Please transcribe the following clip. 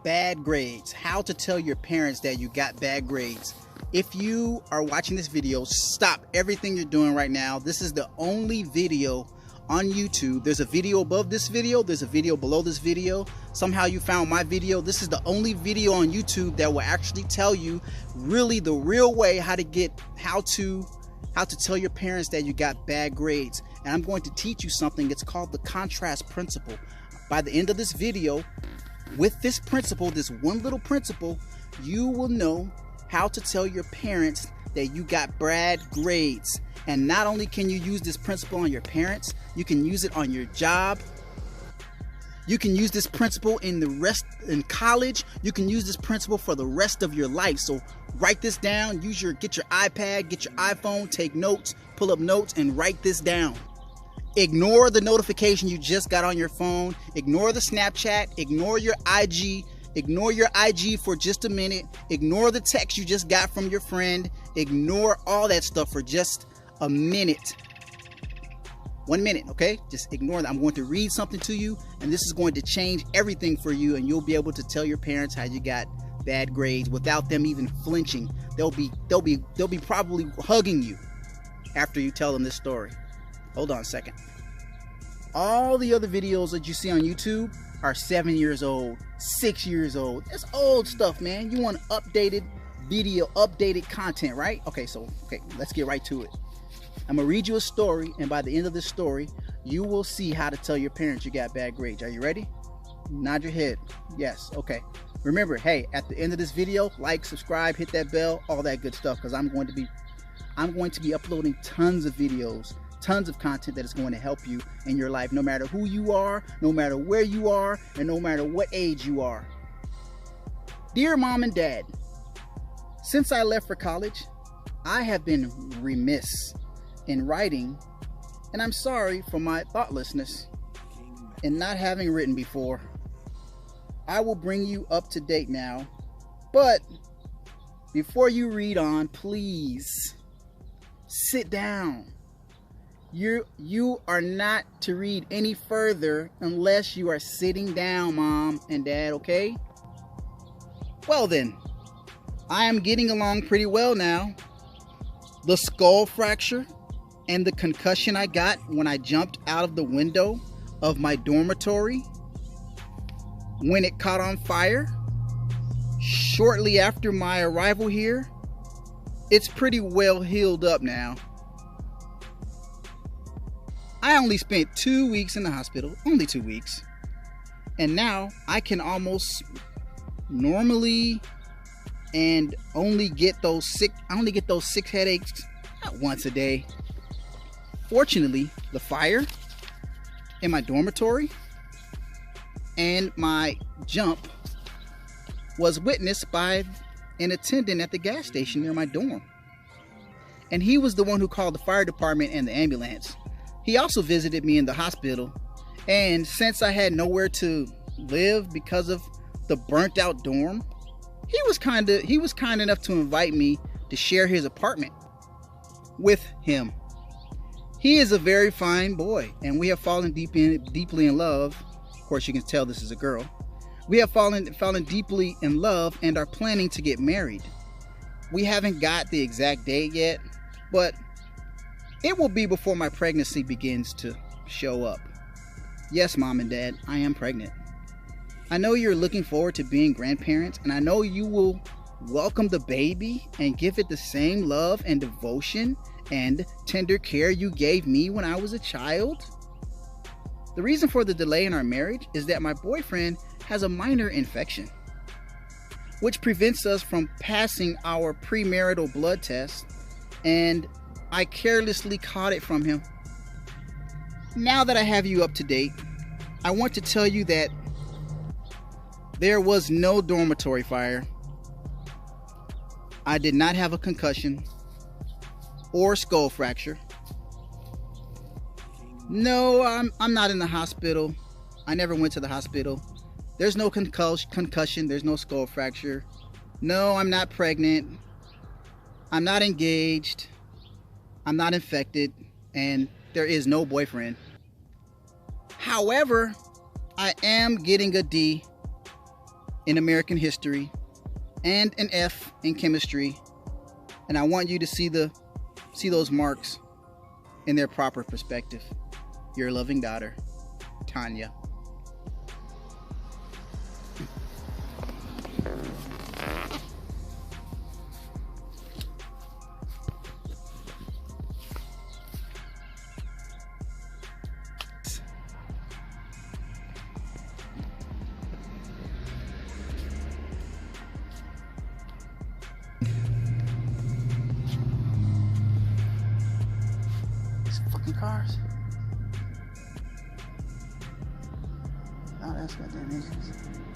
Bad grades. How to tell your parents that you got bad grades. If you are watching this video, stop everything you're doing right now. This is the only video on YouTube. There's a video above this video. There's a video below this video. Somehow you found my video. This is the only video on YouTube that will actually tell you really the real way how to tell your parents that you got bad grades. And I'm going to teach you something. It's called the contrast principle. By the end of this video, with this principle, this one little principle, you will know how to tell your parents that you got bad grades. And not only can you use this principle on your parents, you can use it on your job. You can use this principle in college. You can use this principle for the rest of your life. So write this down. Get your iPad, get your iPhone, take notes, pull up notes, and write this down. Ignore the notification you just got on your phone. Ignore the Snapchat. Ignore your IG. Ignore your IG for just a minute. Ignore the text you just got from your friend. Ignore all that stuff for just a minute. 1 minute, okay? Just ignore that. I'm going to read something to you, and this is going to change everything for you, and you'll be able to tell your parents how you got bad grades without them even flinching. They'll be probably hugging you after you tell them this story. Hold on a second. All the other videos that you see on YouTube are 7 years old, 6 years old. That's old stuff, man. You want updated video, updated content, right? Okay, let's get right to it. I'm gonna read you a story, and by the end of this story, you will see how to tell your parents you got bad grades. Are you ready? Nod your head. Yes, okay. Remember, hey, at the end of this video, like, subscribe, hit that bell, all that good stuff, because I'm going to be uploading tons of videos, tons of content that is going to help you in your life, no matter who you are, no matter where you are, and no matter what age you are. Dear Mom and Dad, since I left for college, I have been remiss in writing, and I'm sorry for my thoughtlessness in not having written before. I will bring you up to date now, but before you read on, please sit down. You are not to read any further unless you are sitting down, Mom and Dad, okay? Well then, I am getting along pretty well now. The skull fracture and the concussion I got when I jumped out of the window of my dormitory when it caught on fire shortly after my arrival here, it's pretty well healed up now. I only spent 2 weeks in the hospital, only 2 weeks, and now I can almost normally and only get those sick headaches not once a day. Fortunately, the fire in my dormitory and my jump was witnessed by an attendant at the gas station near my dorm. And he was the one who called the fire department and the ambulance. He also visited me in the hospital, and since I had nowhere to live because of the burnt out dorm, he was kind enough to invite me to share his apartment with him. He is a very fine boy, and we have fallen deeply in love. Of course, you can tell this is a girl. We have fallen deeply in love and are planning to get married. We haven't got the exact date yet, but it will be before my pregnancy begins to show up. Yes, Mom and Dad, I am pregnant. I know you're looking forward to being grandparents, and I know you will welcome the baby and give it the same love and devotion and tender care you gave me when I was a child. The reason for the delay in our marriage is that my boyfriend has a minor infection, which prevents us from passing our premarital blood test, and I carelessly caught it from him. Now that I have you up to date, I want to tell you that there was no dormitory fire. I did not have a concussion or skull fracture. No, I'm not in the hospital. I never went to the hospital. There's no concussion. There's no skull fracture. No, I'm not pregnant. I'm not engaged. I'm not infected. And there is no boyfriend. However, I am getting a D in American history and an F in chemistry. And I want you to see those marks in their proper perspective. Your loving daughter, Tanya. These fucking cars. Oh, that's goddamn engines.